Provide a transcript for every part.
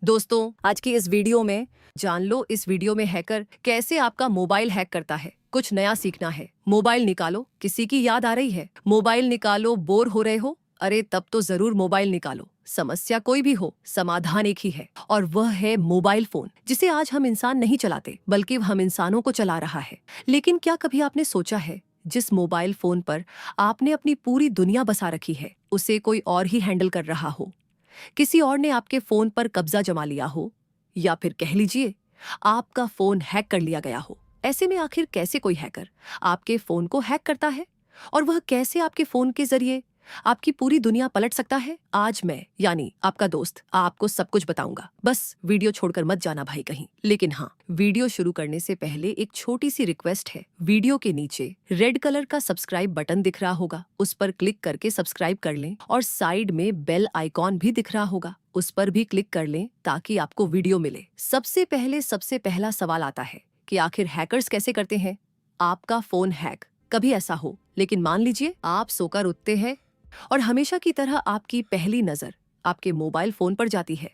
दोस्तों, आज की इस वीडियो में जान लो इस वीडियो में हैकर कैसे आपका मोबाइल हैक करता है। कुछ नया सीखना है। मोबाइल निकालो, किसी की याद आ रही है? मोबाइल निकालो, बोर हो रहे हो? अरे तब तो जरूर मोबाइल निकालो। समस्या कोई भी हो, समाधान एक ही है और वह है मोबाइल फोन, जिसे आज हम इंसान नहीं चलाते बल्कि हम इंसानों को चला रहा है। लेकिन क्या कभी आपने सोचा है, जिस मोबाइल फोन पर आपने अपनी पूरी दुनिया बसा रखी है, उसे कोई और ही हैंडल कर रहा हो? किसी और ने आपके फोन पर कब्जा जमा लिया हो, या फिर कह लीजिए आपका फोन हैक कर लिया गया हो। ऐसे में आखिर कैसे कोई हैकर आपके फोन को हैक करता है और वह कैसे आपके फोन के जरिए आपकी पूरी दुनिया पलट सकता है? आज मैं यानी आपका दोस्त आपको सब कुछ बताऊंगा। बस वीडियो छोड़कर मत जाना भाई कहीं। लेकिन हाँ, वीडियो शुरू करने से पहले एक छोटी सी रिक्वेस्ट है। वीडियो के नीचे रेड कलर का सब्सक्राइब बटन दिख रहा होगा, उस पर क्लिक करके सब्सक्राइब कर लें और साइड में बेल आइकॉन भी दिख रहा होगा, उस पर भी क्लिक कर लें ताकि आपको वीडियो मिले। सबसे पहला सवाल आता है कि आखिर हैकर्स कैसे करते हैं आपका फोन हैक? कभी ऐसा हो, लेकिन मान लीजिए आप सोकर उठते हैं और हमेशा की तरह आपकी पहली नजर आपके मोबाइल फोन पर जाती है,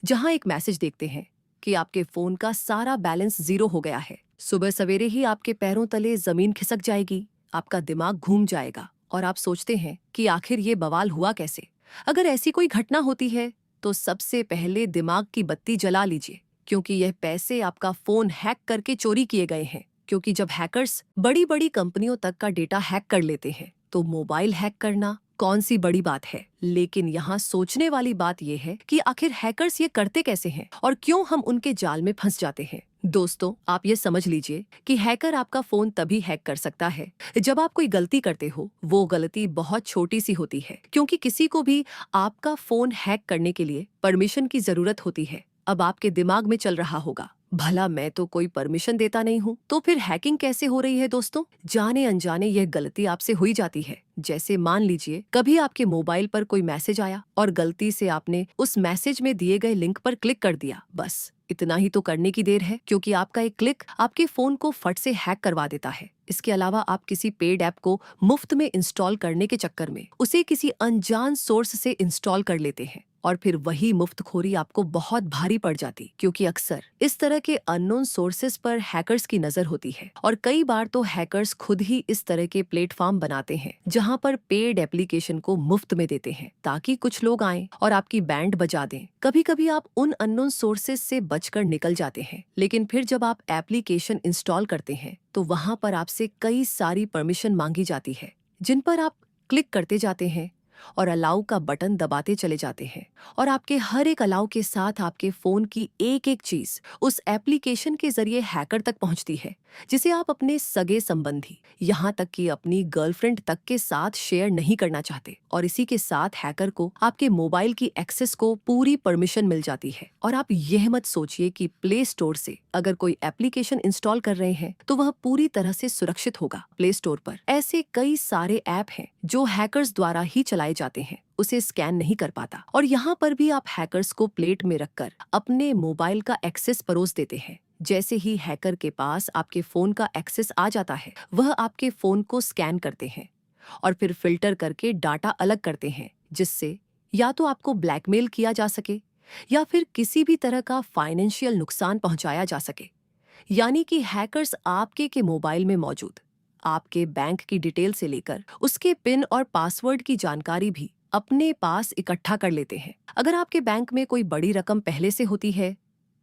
जहां एक मैसेज देखते हैं कि आपके फोन का सारा बैलेंस 0 हो गया है। सुबह सवेरे ही आपके पैरों तले जमीन खिसक जाएगी, आपका दिमाग घूम जाएगा और आप सोचते हैं कि आखिर ये बवाल हुआ कैसे। अगर ऐसी कोई घटना होती है तो सबसे पहले दिमाग की बत्ती जला लीजिए, क्योंकि यह पैसे आपका फोन हैक करके चोरी किए गए हैं। क्योंकि जब हैकर्स बड़ी बड़ी कंपनियों तक का डेटा हैक कर लेते हैं तो मोबाइल हैक करना कौन सी बड़ी बात है। लेकिन यहाँ सोचने वाली बात यह है कि आखिर हैकर्स ये करते कैसे हैं और क्यों हम उनके जाल में फंस जाते हैं। दोस्तों, आप ये समझ लीजिए कि हैकर आपका फोन तभी हैक कर सकता है जब आप कोई गलती करते हो। वो गलती बहुत छोटी सी होती है, क्योंकि किसी को भी आपका फोन हैक करने के लिए परमिशन की जरूरत होती है। अब आपके दिमाग में चल रहा होगा, भला मैं तो कोई परमिशन देता नहीं हूँ, तो फिर हैकिंग कैसे हो रही है? दोस्तों, जाने अनजाने यह गलती आपसे हुई जाती है। जैसे मान लीजिए कभी आपके मोबाइल पर कोई मैसेज आया और गलती से आपने उस मैसेज में दिए गए लिंक पर क्लिक कर दिया। बस इतना ही तो करने की देर है, क्योंकि आपका एक क्लिक आपके फोन को फट से हैक करवा देता है। इसके अलावा आप किसी पेड ऐप को मुफ्त में इंस्टॉल करने के चक्कर में उसे किसी अनजान सोर्स से इंस्टॉल कर लेते हैं और फिर वही मुफ्तखोरी आपको बहुत भारी पड़ जाती, क्योंकि अक्सर इस तरह के अननोन सोर्सेज पर हैकर्स की नजर होती है। और कई बार तो हैकर्स खुद ही इस तरह के प्लेटफॉर्म बनाते हैं जहां पर पेड एप्लीकेशन को मुफ्त में देते हैं, ताकि कुछ लोग आएं और आपकी बैंड बजा दें। कभी कभी आप उन अननोन सोर्सेज से बचकर निकल जाते हैं, लेकिन फिर जब आप एप्लीकेशन इंस्टॉल करते हैं तो वहां पर आपसे कई सारी परमिशन मांगी जाती है, जिन पर आप क्लिक करते जाते हैं और अलाउ का बटन दबाते चले जाते हैं। और आपके हर एक अलाउ के साथ आपके फोन की एक एक चीज उस एप्लीकेशन के जरिए हैकर तक पहुंचती है, जिसे आप अपने सगे संबंधी, यहाँ तक कि अपनी गर्लफ्रेंड तक के साथ शेयर नहीं करना चाहते। और इसी के साथ हैकर को आपके मोबाइल की एक्सेस को पूरी परमिशन मिल जाती है। और आप यह मत सोचिए कि प्ले स्टोर से अगर कोई एप्लीकेशन इंस्टॉल कर रहे हैं तो वह पूरी तरह से सुरक्षित होगा। प्ले स्टोर पर ऐसे कई सारे ऐप हैं जो हैकर्स द्वारा ही चलाए जाते हैं, उसे स्कैन नहीं कर पाता। और यहाँ पर भी आप हैकर्स को प्लेट में रखकर अपने मोबाइल का एक्सेस परोस देते हैं। जैसे ही हैकर के पास आपके फोन का एक्सेस आ जाता है, वह आपके फोन को स्कैन करते हैं और फिर फिल्टर करके डाटा अलग करते हैं, जिससे या तो आपको ब्लैकमेल किया जा सके या फिर किसी भी तरह का फाइनेंशियल नुकसान पहुंचाया जा सके। यानी कि हैकर्स आपके के मोबाइल में मौजूद आपके बैंक की डिटेल से लेकर उसके पिन और पासवर्ड की जानकारी भी अपने पास इकट्ठा कर लेते हैं। अगर आपके बैंक में कोई बड़ी रकम पहले से होती है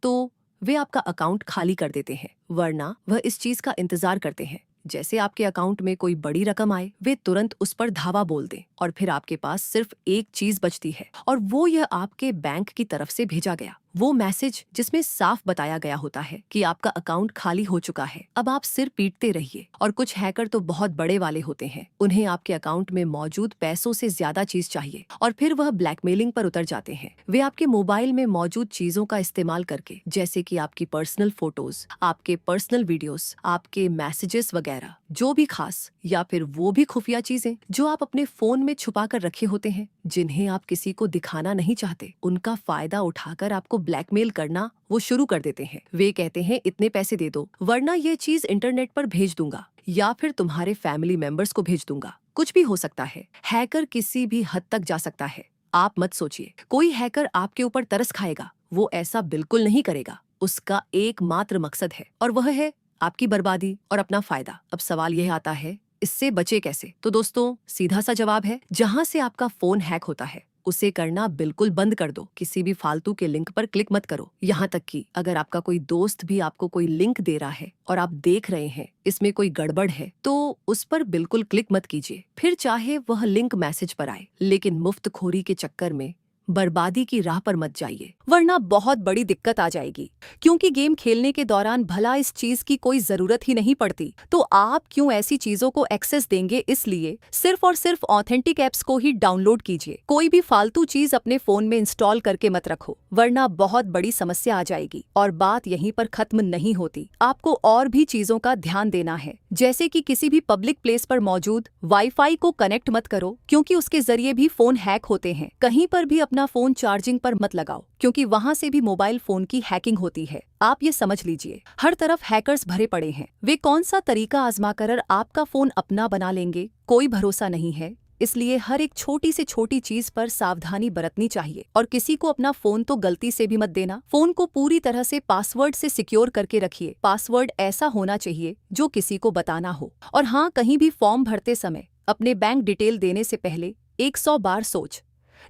तो वे आपका अकाउंट खाली कर देते हैं, वरना वह इस चीज का इंतजार करते हैं जैसे आपके अकाउंट में कोई बड़ी रकम आए, वे तुरंत उस पर धावा बोल दें और फिर आपके पास सिर्फ एक चीज बचती है, और वो यह आपके बैंक की तरफ से भेजा गया वो मैसेज, जिसमें साफ बताया गया होता है कि आपका अकाउंट खाली हो चुका है। अब आप सिर पीटते रहिए। और कुछ हैकर तो बहुत बड़े वाले होते हैं, उन्हें आपके अकाउंट में मौजूद पैसों से ज्यादा चीज चाहिए और फिर वह ब्लैकमेलिंग पर उतर जाते हैं। वे आपके मोबाइल में मौजूद चीजों का इस्तेमाल करके, जैसे कि आपकी पर्सनल फोटोज, आपके पर्सनल वीडियोस, आपके मैसेजेस वगैरह, जो भी खास या फिर वो भी खुफिया चीजें जो आप अपने फोन में छुपा कर रखे होते हैं, जिन्हें आप किसी को दिखाना नहीं चाहते, उनका फायदा उठाकर आपको ब्लैकमेल करना वो शुरू कर देते हैं। वे कहते हैं इतने पैसे दे दो वरना ये चीज इंटरनेट पर भेज दूंगा या फिर तुम्हारे फैमिली मेंबर्स को भेज दूंगा। कुछ भी हो सकता है, हैकर किसी भी हद तक जा सकता है। आप मत सोचिए कोई हैकर आपके ऊपर तरस खाएगा, वो ऐसा बिल्कुल नहीं करेगा। उसका एकमात्र मकसद है और वह है आपकी बर्बादी और अपना फायदा। अब सवाल यह आता है, इससे बचे कैसे? तो दोस्तों, सीधा सा जवाब है, जहां से आपका फोन हैक होता है उसे करना बिल्कुल बंद कर दो। किसी भी फालतू के लिंक पर क्लिक मत करो। यहाँ तक कि अगर आपका कोई दोस्त भी आपको कोई लिंक दे रहा है और आप देख रहे हैं इसमें कोई गड़बड़ है, तो उस पर बिल्कुल क्लिक मत कीजिए। फिर चाहे वह लिंक मैसेज पर आए, लेकिन मुफ्तखोरी के चक्कर में बर्बादी की राह पर मत जाइए, वरना बहुत बड़ी दिक्कत आ जाएगी। क्योंकि गेम खेलने के दौरान भला इस चीज की कोई जरूरत ही नहीं पड़ती, तो आप क्यों ऐसी चीजों को एक्सेस देंगे? इसलिए सिर्फ और सिर्फ ऑथेंटिक ऐप्स को ही डाउनलोड कीजिए। कोई भी फालतू चीज अपने फोन में इंस्टॉल करके मत रखो, वरना बहुत बड़ी समस्या आ जाएगी। और बात यहीं पर खत्म नहीं होती, आपको और भी चीजों का ध्यान देना है। जैसे कि किसी भी पब्लिक प्लेस पर मौजूद वाईफाई को कनेक्ट मत करो, क्योंकि उसके जरिए भी फोन हैक होते हैं। कहीं पर भी अपना फोन चार्जिंग पर मत लगाओ, क्योंकि वहां से भी मोबाइल फोन की हैकिंग होती है। आप ये समझ लीजिए, हर तरफ हैकर्स भरे पड़े हैं। वे कौन सा तरीका आजमाकर आपका फोन अपना बना लेंगे, कोई भरोसा नहीं है। इसलिए हर एक छोटी से छोटी चीज पर सावधानी बरतनी चाहिए। और किसी को अपना फोन तो गलती से भी मत देना। फोन को पूरी तरह से पासवर्ड से सिक्योर करके रखिए। पासवर्ड ऐसा होना चाहिए जो किसी को बताना हो। और हाँ, कहीं भी फॉर्म भरते समय अपने बैंक डिटेल देने से पहले 100 बार सोच।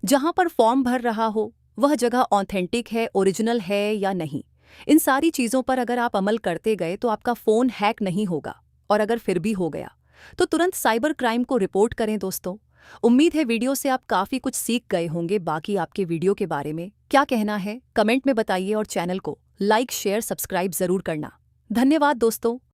जहां पर फॉर्म भर रहा हो वह जगह ऑथेंटिक है, ओरिजिनल है या नहीं। इन सारी चीजों पर अगर आप अमल करते गए तो आपका फोन हैक नहीं होगा। और अगर फिर भी हो गया तो तुरंत साइबर क्राइम को रिपोर्ट करें। दोस्तों, उम्मीद है वीडियो से आप काफी कुछ सीख गए होंगे। बाकी आपके वीडियो के बारे में क्या कहना है कमेंट में बताइए और चैनल को लाइक शेयर सब्सक्राइब जरूर करना। धन्यवाद दोस्तों।